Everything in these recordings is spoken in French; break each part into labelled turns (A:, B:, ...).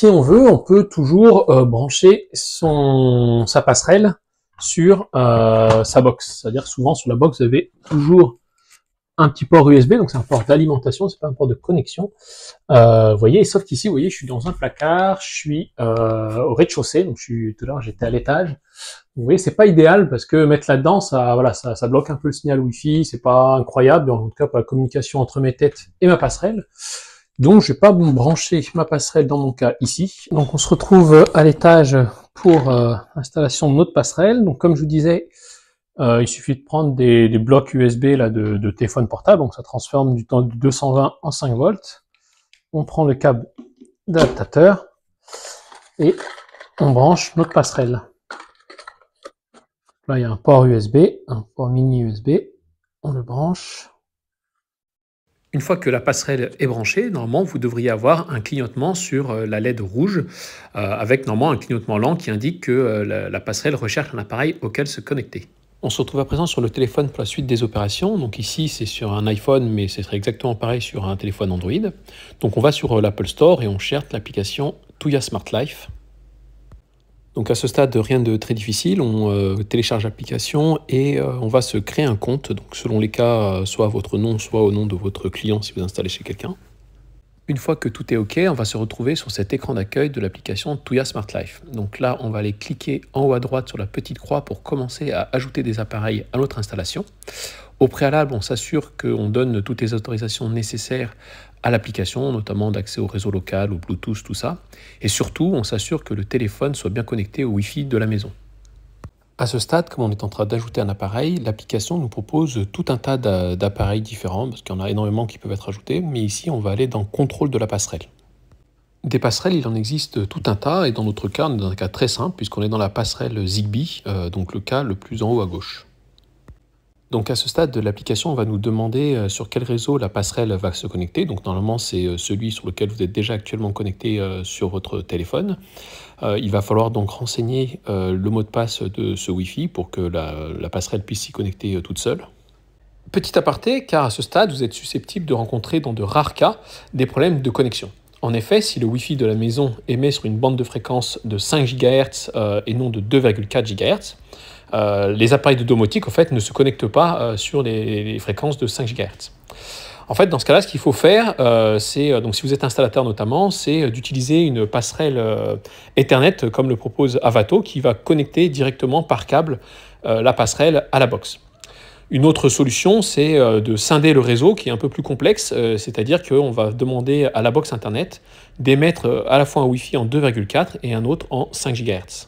A: si on veut, on peut toujours brancher sa passerelle sur sa box. C'est-à-dire souvent sur la box, vous avez toujours un petit port USB, donc c'est un port d'alimentation, c'est pas un port de connexion. Vous voyez, sauf qu'ici, vous voyez, je suis dans un placard, je suis au rez-de-chaussée, donc tout à l'heure j'étais à l'étage. Vous voyez, c'est pas idéal parce que mettre là-dedans, ça bloque un peu le signal Wi-Fi, c'est pas incroyable, en tout cas pour la communication entre mes têtes et ma passerelle. Donc je vais pas brancher ma passerelle dans mon cas ici. Donc on se retrouve à l'étage pour l'installation de notre passerelle. Donc comme je vous disais, il suffit de prendre des blocs USB là de téléphone portable, donc ça transforme du 220 en 5 volts. On prend le câble d'adaptateur et on branche notre passerelle. Là il y a un port USB, un port mini USB, on le branche. Une fois que la passerelle est branchée, normalement, vous devriez avoir un clignotement sur la LED rouge, avec normalement un clignotement lent qui indique que la passerelle recherche un appareil auquel se connecter. On se retrouve à présent sur le téléphone pour la suite des opérations. Donc ici, c'est sur un iPhone, mais ce serait exactement pareil sur un téléphone Android. Donc on va sur l'Apple Store et on cherche l'application Tuya Smart Life. Donc à ce stade, rien de très difficile, on télécharge l'application et on va se créer un compte, donc selon les cas, soit à votre nom, soit au nom de votre client si vous installez chez quelqu'un. Une fois que tout est OK, on va se retrouver sur cet écran d'accueil de l'application Tuya Smart Life. Donc là, on va aller cliquer en haut à droite sur la petite croix pour commencer à ajouter des appareils à notre installation. Au préalable, on s'assure qu'on donne toutes les autorisations nécessaires à l'application, notamment d'accès au réseau local, au Bluetooth, tout ça. Et surtout, on s'assure que le téléphone soit bien connecté au Wi-Fi de la maison. À ce stade, comme on est en train d'ajouter un appareil, l'application nous propose tout un tas d'appareils différents, parce qu'il y en a énormément qui peuvent être ajoutés, mais ici, on va aller dans contrôle de la passerelle. Des passerelles, il en existe tout un tas, et dans notre cas, on est dans un cas très simple, puisqu'on est dans la passerelle Zigbee, donc le cas le plus en haut à gauche. Donc à ce stade de l'application, on va nous demander sur quel réseau la passerelle va se connecter. Donc normalement, c'est celui sur lequel vous êtes déjà actuellement connecté sur votre téléphone. Il va falloir donc renseigner le mot de passe de ce Wi-Fi pour que la passerelle puisse s'y connecter toute seule. Petit aparté, car à ce stade, vous êtes susceptible de rencontrer dans de rares cas des problèmes de connexion. En effet, si le Wi-Fi de la maison émet sur une bande de fréquence de 5 GHz et non de 2,4 GHz, les appareils de domotique en fait, ne se connectent pas sur les fréquences de 5 GHz. En fait, dans ce cas-là, ce qu'il faut faire, donc si vous êtes installateur notamment, c'est d'utiliser une passerelle Ethernet comme le propose Avato qui va connecter directement par câble la passerelle à la box. Une autre solution, c'est de scinder le réseau qui est un peu plus complexe, c'est-à-dire qu'on va demander à la box Internet d'émettre à la fois un Wi-Fi en 2,4 et un autre en 5 GHz.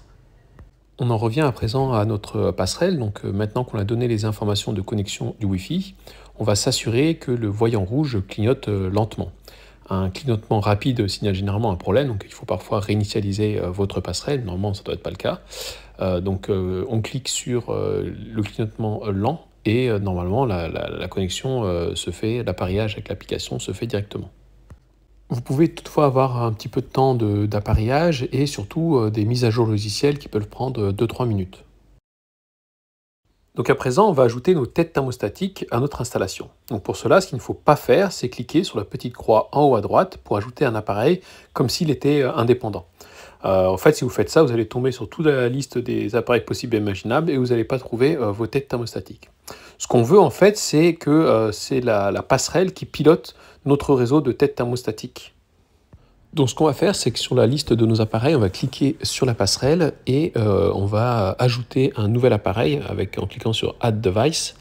A: On en revient à présent à notre passerelle. Donc maintenant qu'on a donné les informations de connexion du Wi-Fi, on va s'assurer que le voyant rouge clignote lentement. Un clignotement rapide signale généralement un problème, donc il faut parfois réinitialiser votre passerelle. Normalement, ça ne doit être pas le cas. On clique sur le clignotement lent et normalement la connexion se fait, l'appareillage avec l'application se fait directement. Vous pouvez toutefois avoir un petit peu de temps d'appareillage et surtout des mises à jour logicielles qui peuvent prendre 2-3 minutes. Donc à présent, on va ajouter nos têtes thermostatiques à notre installation. Donc pour cela, ce qu'il ne faut pas faire, c'est cliquer sur la petite croix en haut à droite pour ajouter un appareil comme s'il était indépendant. En fait, si vous faites ça, vous allez tomber sur toute la liste des appareils possibles et imaginables et vous n'allez pas trouver vos têtes thermostatiques. Ce qu'on veut en fait, c'est que c'est la passerelle qui pilote notre réseau de têtes thermostatiques. Donc ce qu'on va faire, c'est que sur la liste de nos appareils, on va cliquer sur la passerelle et on va ajouter un nouvel appareil en cliquant sur Add Device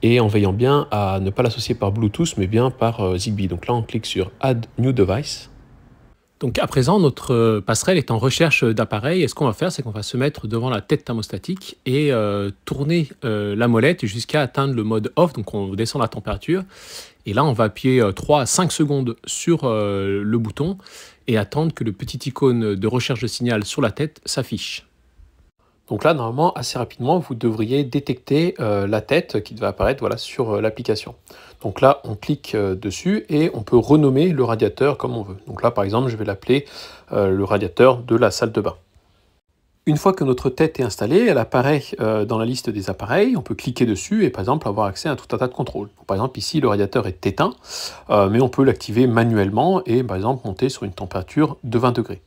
A: et en veillant bien à ne pas l'associer par Bluetooth mais bien par Zigbee. Donc là, on clique sur Add New Device. Donc à présent, notre passerelle est en recherche d'appareils et ce qu'on va faire, c'est qu'on va se mettre devant la tête thermostatique et tourner la molette jusqu'à atteindre le mode off, donc on descend la température. Et là, on va appuyer 3 à 5 secondes sur le bouton et attendre que le petit icône de recherche de signal sur la tête s'affiche. Donc là, normalement, assez rapidement, vous devriez détecter la tête qui devait apparaître voilà, sur l'application. Donc là, on clique dessus et on peut renommer le radiateur comme on veut. Donc là, par exemple, je vais l'appeler le radiateur de la salle de bain. Une fois que notre tête est installée, elle apparaît dans la liste des appareils. On peut cliquer dessus et par exemple avoir accès à tout un tas de contrôles. Par exemple, ici, le radiateur est éteint, mais on peut l'activer manuellement et par exemple monter sur une température de 20 degrés.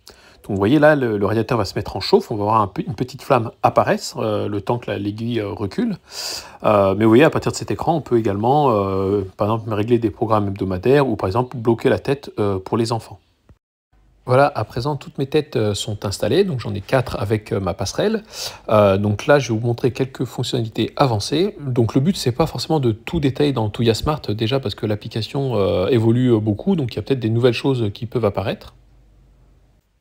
A: Donc vous voyez là, le radiateur va se mettre en chauffe, on va voir une petite flamme apparaître le temps que l'aiguille recule. Mais vous voyez, à partir de cet écran, on peut également, par exemple, régler des programmes hebdomadaires ou par exemple bloquer la tête pour les enfants. Voilà, à présent, toutes mes têtes sont installées, donc j'en ai 4 avec ma passerelle. Donc là, je vais vous montrer quelques fonctionnalités avancées. Donc le but, c'est pas forcément de tout détailler dans Tuya Smart, déjà parce que l'application évolue beaucoup, donc il y a peut-être des nouvelles choses qui peuvent apparaître.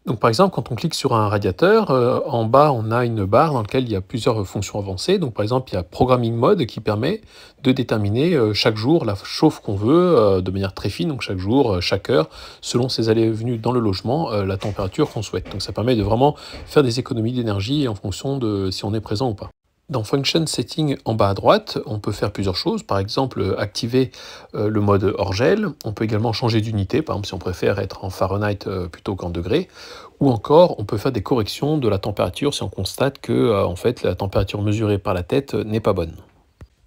A: Donc par exemple, quand on clique sur un radiateur, en bas, on a une barre dans laquelle il y a plusieurs fonctions avancées. Donc par exemple, il y a Programming Mode qui permet de déterminer chaque jour la chauffe qu'on veut de manière très fine, donc chaque jour, chaque heure, selon ses allées et venues dans le logement, la température qu'on souhaite. Donc ça permet de vraiment faire des économies d'énergie en fonction de si on est présent ou pas. Dans Function Setting, en bas à droite, on peut faire plusieurs choses. Par exemple, activer le mode hors gel. On peut également changer d'unité, par exemple si on préfère être en Fahrenheit plutôt qu'en degrés. Ou encore, on peut faire des corrections de la température si on constate que en fait, la température mesurée par la tête n'est pas bonne.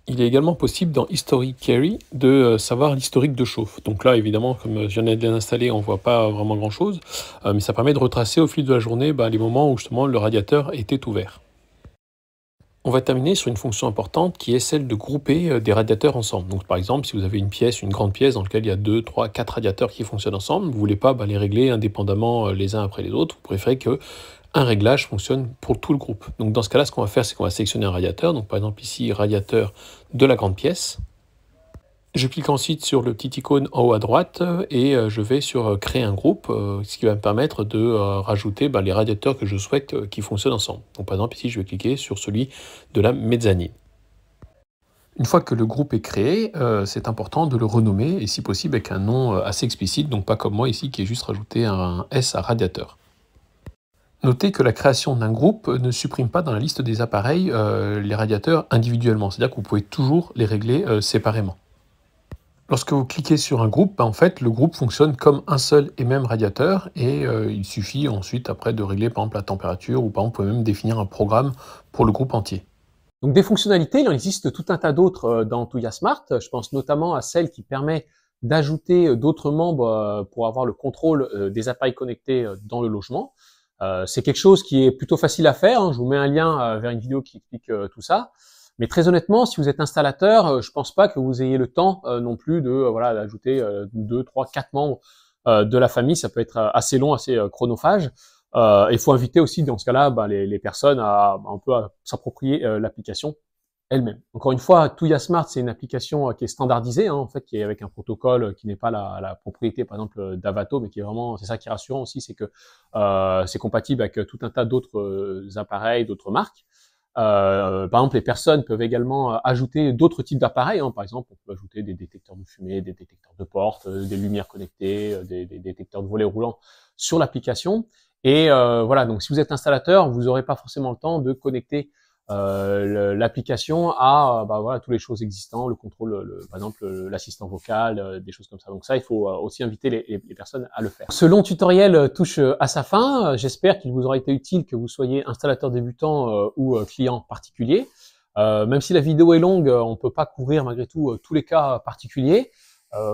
A: Il est également possible dans History Carry de savoir l'historique de chauffe. Donc là, évidemment, comme je viens de l'installer, on ne voit pas vraiment grand-chose. Mais ça permet de retracer au fil de la journée les moments où justement le radiateur était ouvert. On va terminer sur une fonction importante qui est celle de grouper des radiateurs ensemble. Donc par exemple, si vous avez une pièce, une grande pièce dans laquelle il y a 2, 3, 4 radiateurs qui fonctionnent ensemble, vous ne voulez pas les régler indépendamment les uns après les autres, vous préférez qu'un réglage fonctionne pour tout le groupe. Donc dans ce cas-là, ce qu'on va faire, c'est qu'on va sélectionner un radiateur. Donc par exemple ici, radiateur de la grande pièce. Je clique ensuite sur le petit icône en haut à droite et je vais sur créer un groupe, ce qui va me permettre de rajouter les radiateurs que je souhaite qui fonctionnent ensemble. Donc par exemple ici je vais cliquer sur celui de la mezzanine. Une fois que le groupe est créé, c'est important de le renommer et si possible avec un nom assez explicite, donc pas comme moi ici qui ai juste rajouté un S à radiateur. Notez que la création d'un groupe ne supprime pas dans la liste des appareils les radiateurs individuellement, c'est-à-dire que vous pouvez toujours les régler séparément. Lorsque vous cliquez sur un groupe, en fait, le groupe fonctionne comme un seul et même radiateur et il suffit ensuite après de régler par exemple la température ou par exemple vous pouvez même définir un programme pour le groupe entier. Donc des fonctionnalités, il en existe tout un tas d'autres dans Tuya Smart. Je pense notamment à celle qui permet d'ajouter d'autres membres pour avoir le contrôle des appareils connectés dans le logement. C'est quelque chose qui est plutôt facile à faire. Hein. Je vous mets un lien vers une vidéo qui explique tout ça. Mais très honnêtement, si vous êtes installateur, je pense pas que vous ayez le temps non plus de d'ajouter 2, 3, 4 membres de la famille. Ça peut être assez long, assez chronophage. Il faut inviter aussi dans ce cas-là les personnes à un peu à s'approprier l'application elle-même. Encore une fois, Tuya Smart, c'est une application qui est standardisée, hein, en fait, qui est avec un protocole qui n'est pas la propriété, par exemple, d'Avato, mais qui est vraiment, c'est ça qui est rassurant aussi, c'est que c'est compatible avec tout un tas d'autres appareils, d'autres marques. Par exemple, les personnes peuvent également ajouter d'autres types d'appareils. Hein. Par exemple, on peut ajouter des détecteurs de fumée, des détecteurs de portes, des lumières connectées, des détecteurs de volets roulants sur l'application. Et voilà, donc si vous êtes installateur, vous n'aurez pas forcément le temps de connecter l'application à tous les choses existantes, le contrôle, par exemple l'assistant vocal, des choses comme ça. Donc ça, il faut aussi inviter les personnes à le faire. Ce long tutoriel touche à sa fin. J'espère qu'il vous aura été utile, que vous soyez installateur débutant ou client particulier. Même si la vidéo est longue, on peut pas couvrir malgré tout tous les cas particuliers.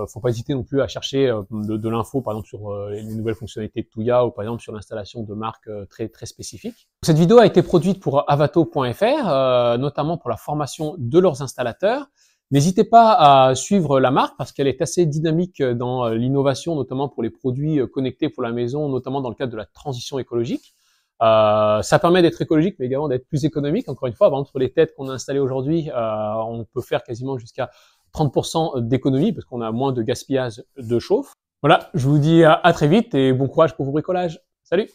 A: Faut pas hésiter non plus à chercher de l'info, par exemple sur les nouvelles fonctionnalités de Tuya ou par exemple sur l'installation de marques très spécifiques. Cette vidéo a été produite pour avato.fr, notamment pour la formation de leurs installateurs. N'hésitez pas à suivre la marque parce qu'elle est assez dynamique dans l'innovation, notamment pour les produits connectés pour la maison, notamment dans le cadre de la transition écologique. Ça permet d'être écologique, mais également d'être plus économique. Encore une fois, entre les têtes qu'on a installées aujourd'hui, on peut faire quasiment jusqu'à 30% d'économie parce qu'on a moins de gaspillage de chauffe. Voilà, je vous dis à très vite et bon courage pour vos bricolages. Salut!